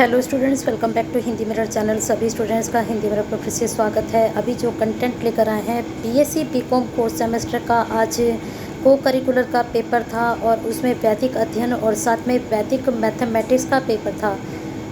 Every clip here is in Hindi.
Hello students, welcome back to Hindi mirror channel. सभी स्टूडेंट्स का हिंदी मिरर पर फिर से स्वागत है। अभी जो कंटेंट लेकर आए हैं, बीएससी बीकॉम फोर्थ सेमेस्टर का आज को करिकुलर का पेपर था और उसमें वैदिक अध्ययन और साथ में वैदिक मैथमेटिक्स का पेपर था,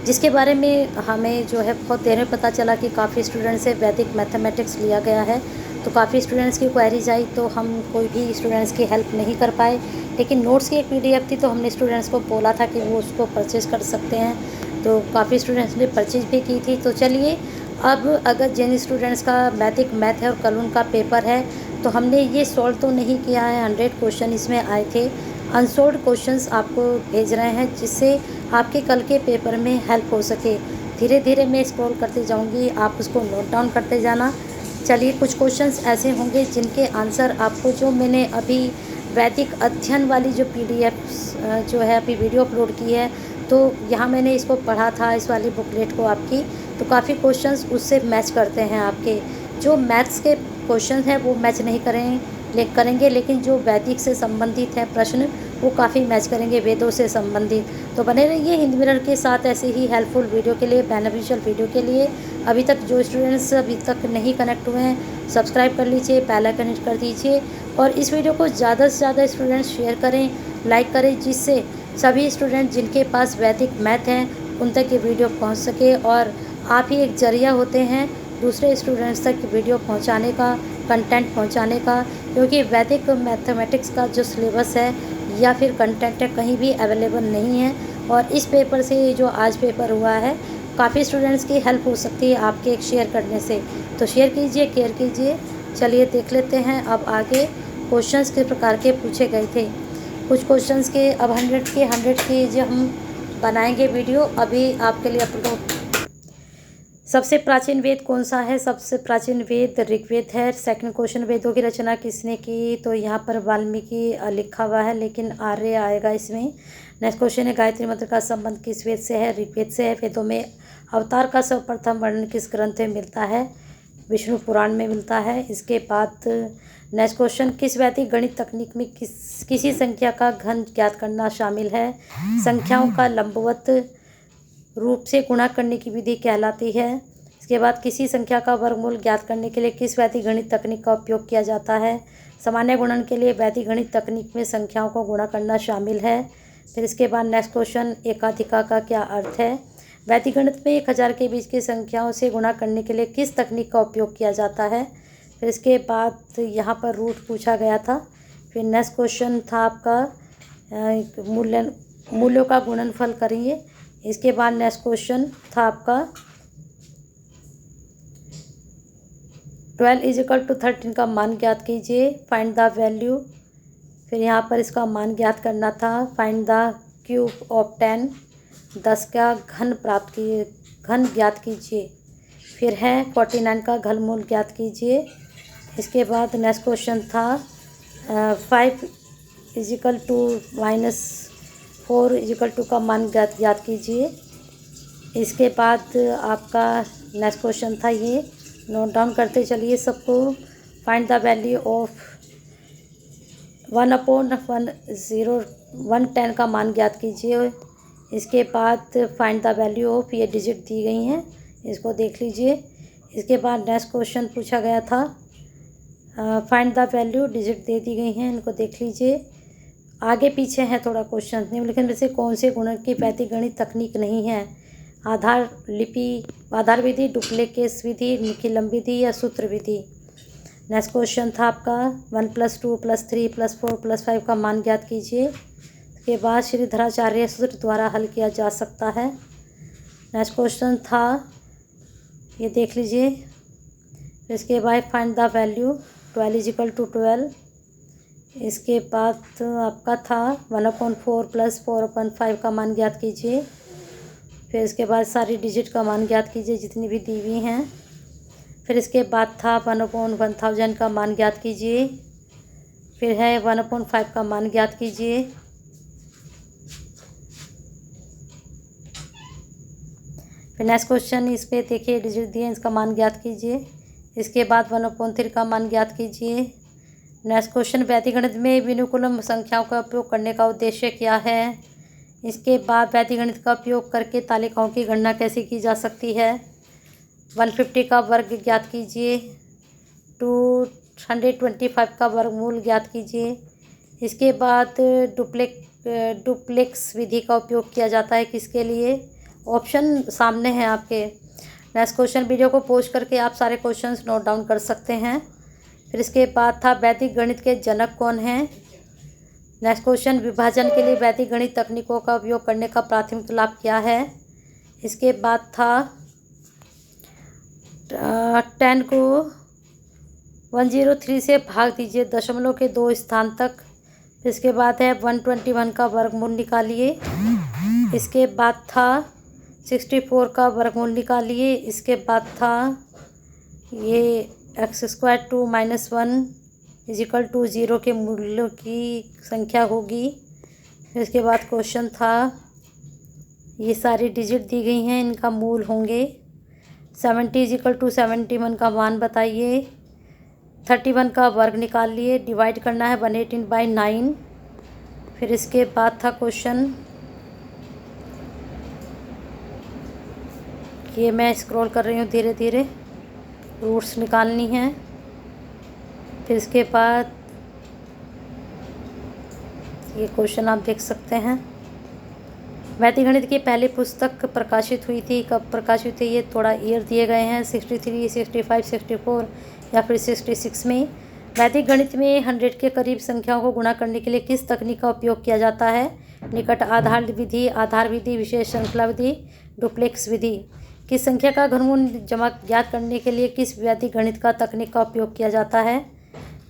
जिसके बारे में हमें जो है बहुत देर में पता चला कि काफ़ी स्टूडेंट्स से वैदिक मैथमेटिक्स लिया गया है। तो काफ़ी स्टूडेंट्स की क्वेरीज आई, तो हम कोई भी स्टूडेंट्स की हेल्प नहीं कर पाए, लेकिन नोट्स की एक पीडीएफ थी तो हमने स्टूडेंट्स को बोला था कि वो उसको परचेज़ कर सकते हैं। तो काफ़ी स्टूडेंट्स ने परचेज भी की थी। तो चलिए, अब अगर जिन स्टूडेंट्स का मैथ है और कल उनका पेपर है, तो हमने ये सॉल्व तो नहीं किया है। 100 क्वेश्चन इसमें आए थे। अनसॉल्व्ड क्वेश्चंस आपको भेज रहे हैं, जिससे आपके कल के पेपर में हेल्प हो सके। धीरे धीरे मैं स्क्रॉल करते जाऊंगी, आप उसको नोट डाउन करते जाना। चलिए, कुछ क्वेश्चंस ऐसे होंगे जिनके आंसर आपको, जो मैंने अभी वैदिक अध्ययन वाली जो पीडीएफ जो है अभी वीडियो अपलोड की है, तो यहाँ मैंने इसको पढ़ा था, इस वाली बुकलेट को आपकी। तो काफ़ी क्वेश्चंस उससे मैच करते हैं। आपके जो मैथ्स के क्वेश्चंस हैं वो मैच नहीं करेंगे, लेकिन जो वैदिक से संबंधित है प्रश्न, वो काफ़ी मैच करेंगे वेदों से संबंधित। तो बने रहिए हिंदी मिरर के साथ ऐसे ही हेल्पफुल वीडियो के लिए, बेनिफिशियल वीडियो के लिए। अभी तक जो स्टूडेंट्स अभी तक नहीं कनेक्ट हुए हैं, सब्सक्राइब कर लीजिए, बेल आइकन हिट कर दीजिए और इस वीडियो को ज़्यादा से ज़्यादा स्टूडेंट्स शेयर करें, लाइक करें, जिससे सभी स्टूडेंट जिनके पास वैदिक मैथ हैं उन तक ये वीडियो पहुंच सके। और आप ही एक जरिया होते हैं दूसरे स्टूडेंट्स तक वीडियो पहुंचाने का, कंटेंट पहुंचाने का, क्योंकि वैदिक मैथमेटिक्स का जो सिलेबस है या फिर कंटेंट है कहीं भी अवेलेबल नहीं है। और इस पेपर से, जो आज पेपर हुआ है, काफ़ी स्टूडेंट्स की हेल्प हो सकती है आपके एक शेयर करने से। तो शेयर कीजिए, केयर कीजिए। चलिए देख लेते हैं अब आगे क्वेश्चंस किस प्रकार के पूछे गए थे। कुछ क्वेश्चंस के अब 100 के जो हम बनाएंगे वीडियो अभी आपके लिए अपलोड। सबसे प्राचीन वेद कौन सा है? सबसे प्राचीन वेद ऋग्वेद है। सेकंड क्वेश्चन, वेदों की रचना किसने की? तो यहाँ पर वाल्मीकि लिखा हुआ है, लेकिन आर्य आएगा इसमें। नेक्स्ट क्वेश्चन है, गायत्री मंत्र का संबंध किस वेद से है? ऋग्वेद से है। वेदों में अवतार का सर्वप्रथम वर्णन किस ग्रंथ में मिलता है? विष्णु पुराण में मिलता है। इसके बाद नेक्स्ट क्वेश्चन, किस वैदिक गणित तकनीक में किसी संख्या का घन ज्ञात करना शामिल है? संख्याओं का लंबवत रूप से गुणा करने की विधि कहलाती है। इसके बाद, किसी संख्या का वर्गमूल ज्ञात करने के लिए किस वैदिक गणित तकनीक का उपयोग किया जाता है? सामान्य गुणन के लिए वैदिक गणित तकनीक में संख्याओं को गुणा करना शामिल है। फिर इसके बाद नेक्स्ट क्वेश्चन, एकाधिका का क्या अर्थ है? वैदिक गणित में 1000 के बीच की संख्याओं से गुणा करने के लिए किस तकनीक का उपयोग किया जाता है? फिर इसके बाद यहाँ पर रूट पूछा गया था। फिर नेक्स्ट क्वेश्चन था आपका मूल्यों का गुणनफल करिए। इसके बाद नेक्स्ट क्वेश्चन था आपका 12 = 13 का मान ज्ञात कीजिए, फाइंड द वैल्यू। फिर यहाँ पर इसका मान ज्ञात करना था, फाइंड द क्यूब ऑफ 10। 10 का घन ज्ञात कीजिए। फिर है 49 का घनमूल ज्ञात कीजिए। इसके बाद नेक्स्ट क्वेश्चन था 5 = -4 का मान ज्ञात कीजिए। इसके बाद आपका नेक्स्ट क्वेश्चन था, ये नोट डाउन करते चलिए सबको। फाइंड द वैल्यू ऑफ 1/110 का मान ज्ञात कीजिए। इसके बाद फाइंड द वैल्यू ऑफ, ये डिजिट दी गई हैं, इसको देख लीजिए। इसके बाद नेक्स्ट क्वेश्चन पूछा गया था, फाइंड द वैल्यू, डिजिट दे दी गई हैं, इनको देख लीजिए। आगे पीछे है थोड़ा क्वेश्चन। निम्नलिखित में से कौन से गुणन की वैदिक गणित तकनीक नहीं है? आधार विधि, डुप्लीकेट विधि, निखिलम विधि या सूत्र विधि। नेक्स्ट क्वेश्चन था आपका 1 + 2 + 3 + 4 + 5 का मान ज्ञात कीजिए। इसके बाद श्रीधराचार्य सूत्र द्वारा हल किया जा सकता है। नेक्स्ट क्वेश्चन था, ये देख लीजिए। इसके बाद फाइंड द वैल्यू 12 = 12। इसके बाद आपका था 1/4 + 4/5 का मान ज्ञात कीजिए। फिर इसके बाद सारी डिजिट का मान ज्ञात कीजिए जितनी भी दी हुई हैं। फिर इसके बाद था 1/1000 का मान ज्ञात कीजिए। फिर है 1/5 का मान ज्ञात कीजिए। फिर नेक्स्ट क्वेश्चन, इस पे देखिए डिजिट दिए, इसका मान ज्ञात कीजिए। इसके बाद 1/3 का मान ज्ञात कीजिए। नेक्स्ट क्वेश्चन, वैदिक गणित में विनुकुलम संख्याओं का उपयोग करने का उद्देश्य क्या है? इसके बाद वैदिक गणित का उपयोग करके तालिकाओं की गणना कैसे की जा सकती है। 150 का वर्ग ज्ञात कीजिए। 225 का वर्गमूल ज्ञात कीजिए। इसके बाद डुप्लेक्स विधि का उपयोग किया जाता है किसके लिए। ऑप्शन सामने हैं आपके। नेक्स्ट क्वेश्चन, वीडियो को पॉज करके आप सारे क्वेश्चंस नोट डाउन कर सकते हैं। फिर इसके बाद था वैदिक गणित के जनक कौन हैं। नेक्स्ट क्वेश्चन, विभाजन के लिए वैदिक गणित तकनीकों का उपयोग करने का प्राथमिक लाभ क्या है। इसके बाद था 10 को 103 से भाग दीजिए दशमलव के 2 स्थान तक। इसके बाद है 121 का वर्गमूल निकालिए। इसके बाद था 64 का वर्गमूल निकालिए। इसके बाद था ये x² 2 - 1 = 0 के मूल्यों की संख्या होगी। इसके बाद क्वेश्चन था, ये सारी डिजिट दी गई हैं, इनका मूल होंगे। 70 = 71 का मान बताइए। 31 का वर्ग निकाल लिए, डिवाइड करना है 118/9। फिर इसके बाद था क्वेश्चन, ये मैं स्क्रॉल कर रही हूँ धीरे धीरे, रूट्स निकालनी है। फिर इसके बाद ये क्वेश्चन आप देख सकते हैं। वैदिक गणित की पहली पुस्तक प्रकाशित हुई थी, कब प्रकाशित हुई, ये थोड़ा ईयर दिए गए हैं। 63, 65, 64 या फिर 66 में। वैदिक गणित में 100 के करीब संख्याओं को गुणा करने के लिए किस तकनीक का उपयोग किया जाता है। निकट आधार विधि, आधार विधि, विशेष श्रृंखला विधि, डुप्लेक्स विधि। किस संख्या का घनमूल जमा ज्ञात करने के लिए किस वैदिक गणित का तकनीक का उपयोग किया जाता है।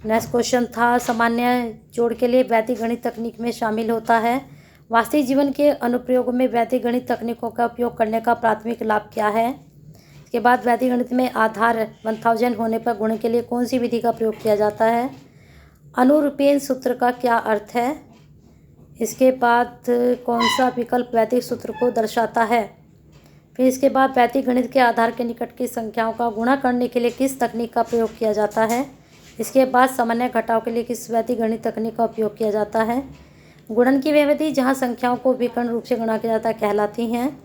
नेक्स्ट क्वेश्चन था, सामान्य जोड़ के लिए वैदिक गणित तकनीक में शामिल होता है। वास्तविक जीवन के अनुप्रयोगों में वैदिक गणित तकनीकों का उपयोग करने का प्राथमिक लाभ क्या है। इसके बाद वैदिक गणित में आधार 1000 होने पर गुणन के लिए कौन सी विधि का प्रयोग किया जाता है। अनुरूपेण सूत्र का क्या अर्थ है। इसके बाद कौन सा विकल्प वैदिक सूत्र को दर्शाता है। फिर इसके बाद वैदिक गणित के आधार के निकट की संख्याओं का गुणा करने के लिए किस तकनीक का प्रयोग किया जाता है। इसके बाद सामान्य घटाव के लिए किस वैदिक गणित तकनीक का उपयोग किया जाता है। गुणन की वह विधि जहाँ संख्याओं को विकर्ण रूप से गुणा किया जाता है कहलाती हैं।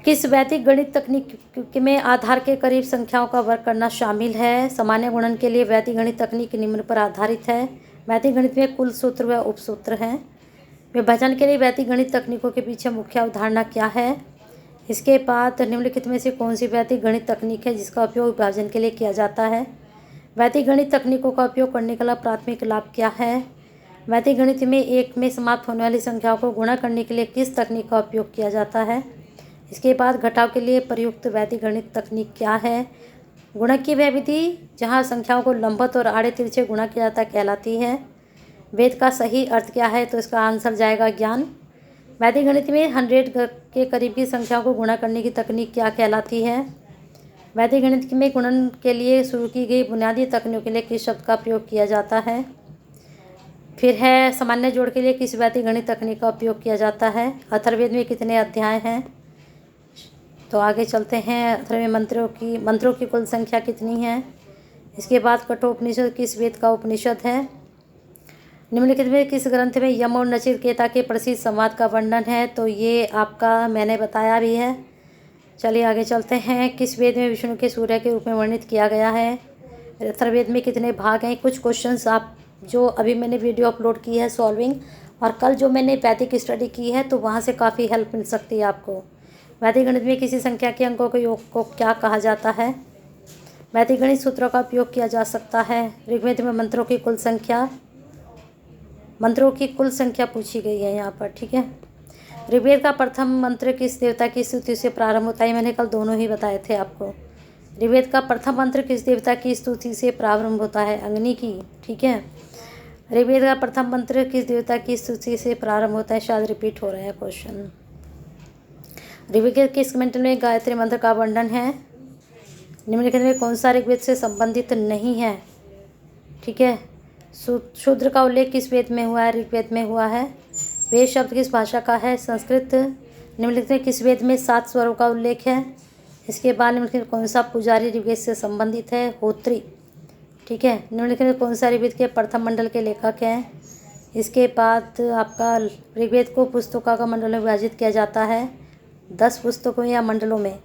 किस वैदिक गणित तकनीक में आधार के करीब संख्याओं का वर्ग करना शामिल है। सामान्य गुणन के लिए वैदिक गणित तकनीक निम्न पर आधारित है। वैदिक गणित में कुल सूत्र व उपसूत्र हैं। विभाजन के लिए वैदिक गणित तकनीकों के पीछे मुख्य अवधारणा क्या है। इसके बाद निम्नलिखित में से कौन सी वैदिक गणित तकनीक है जिसका उपयोग विभाजन के लिए किया जाता है। वैदिक गणित तकनीकों का उपयोग करने का प्राथमिक लाभ क्या है। वैदिक गणित में एक में समाप्त होने वाली संख्याओं को गुणा करने के लिए किस तकनीक का उपयोग किया जाता है। इसके बाद घटाव के लिए प्रयुक्त वैदिक गणित तकनीक क्या है। गुणक की वह विधि जहाँ संख्याओं को लंबवत और आड़े तिरछे गुणा किया जाता कहलाती है। वेद का सही अर्थ क्या है, तो इसका आंसर जाएगा ज्ञान। वैदिक गणित में 100 के करीब की संख्याओं को गुणा करने की तकनीक क्या कहलाती है। वैदिक गणित में गुणन के लिए शुरू की गई बुनियादी तकनीकों के लिए किस शब्द का प्रयोग किया जाता है। फिर है सामान्य जोड़ के लिए किस वैदिक गणित तकनीक का उपयोग किया जाता है। अथर्ववेद में कितने अध्याय हैं। तो आगे चलते हैं। अथर्ववेद मंत्रों की कुल संख्या कितनी है। इसके बाद कठोपनिषद किस वेद का उपनिषद है। निम्नलिखित में किस ग्रंथ में यम और नचिकेता के प्रसिद्ध संवाद का वर्णन है। तो ये आपका मैंने बताया भी है। चलिए आगे चलते हैं। किस वेद में विष्णु के सूर्य के रूप में वर्णित किया गया है। अथर्ववेद में कितने भाग हैं। कुछ क्वेश्चंस आप जो अभी मैंने वीडियो अपलोड की है सॉल्विंग, और कल जो मैंने वैदिक स्टडी की है तो वहाँ से काफ़ी हेल्प मिल सकती है आपको। वैदिक गणित में किसी संख्या के अंकों के योग को क्या कहा जाता है। वैदिक गणित सूत्रों का उपयोग किया जा सकता है। ऋग्वेद में मंत्रों की कुल संख्या पूछी गई है यहाँ पर, ठीक है। ऋग्वेद का प्रथम मंत्र किस देवता की स्तुति से प्रारंभ होता है। मैंने कल दोनों ही बताए थे आपको। ऋग्वेद का प्रथम मंत्र किस देवता की स्तुति से प्रारंभ होता है। अग्नि की, ठीक है। ऋग्वेद का प्रथम मंत्र किस देवता की स्तुति से प्रारंभ होता है। शायद रिपीट हो रहा है क्वेश्चन। ऋग्वेद के किस मंत्र में गायत्री मंत्र का वर्णन है। निम्नलिखित में कौन सा ऋग्वेद से संबंधित नहीं है, ठीक है। शूद्र का उल्लेख किस वेद में हुआ है। ऋग्वेद में हुआ है। वेद शब्द किस भाषा का है। संस्कृत। निम्नलिखित में किस वेद में 7 स्वरों का उल्लेख है। इसके बाद निम्नलिखित कौन सा पुजारी ऋग्वेद से संबंधित है। होत्री, ठीक है। निम्नलिखित में कौन सा ऋग्वेद के प्रथम मंडल के लेखक हैं। इसके बाद आपका ऋग्वेद को पुस्तकों का मंडलों में विभाजित किया जाता है, 10 पुस्तकों या मंडलों में।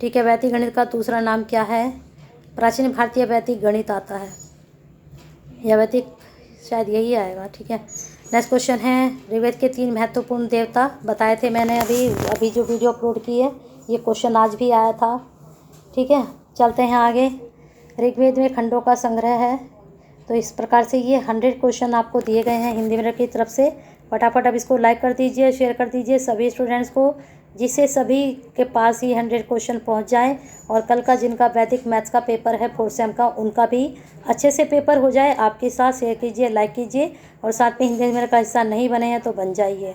ठीक है। वैदिक गणित का दूसरा नाम क्या है? प्राचीन भारतीय वैदिक गणित आता है, या वैदिक शायद यही आएगा। ठीक है। नेक्स्ट क्वेश्चन है, ऋग्वेद के 3 महत्वपूर्ण देवता बताए थे मैंने अभी जो वीडियो अपलोड की है, ये क्वेश्चन आज भी आया था। ठीक है। चलते हैं आगे। ऋग्वेद में खंडों का संग्रह है। तो इस प्रकार से ये 100 क्वेश्चन आपको दिए गए हैं हिंदी मीडियम की तरफ से। फटाफट अब इसको लाइक कर दीजिए, शेयर कर दीजिए सभी स्टूडेंट्स को, जिससे सभी के पास ही 100 क्वेश्चन पहुंच जाए, और कल का जिनका वैदिक मैथ्स का पेपर है 4th सेम का, उनका भी अच्छे से पेपर हो जाए। आपके साथ शेयर कीजिए, लाइक कीजिए, और साथ में हिंदी मीडियम का हिस्सा नहीं बने हैं तो बन जाइए।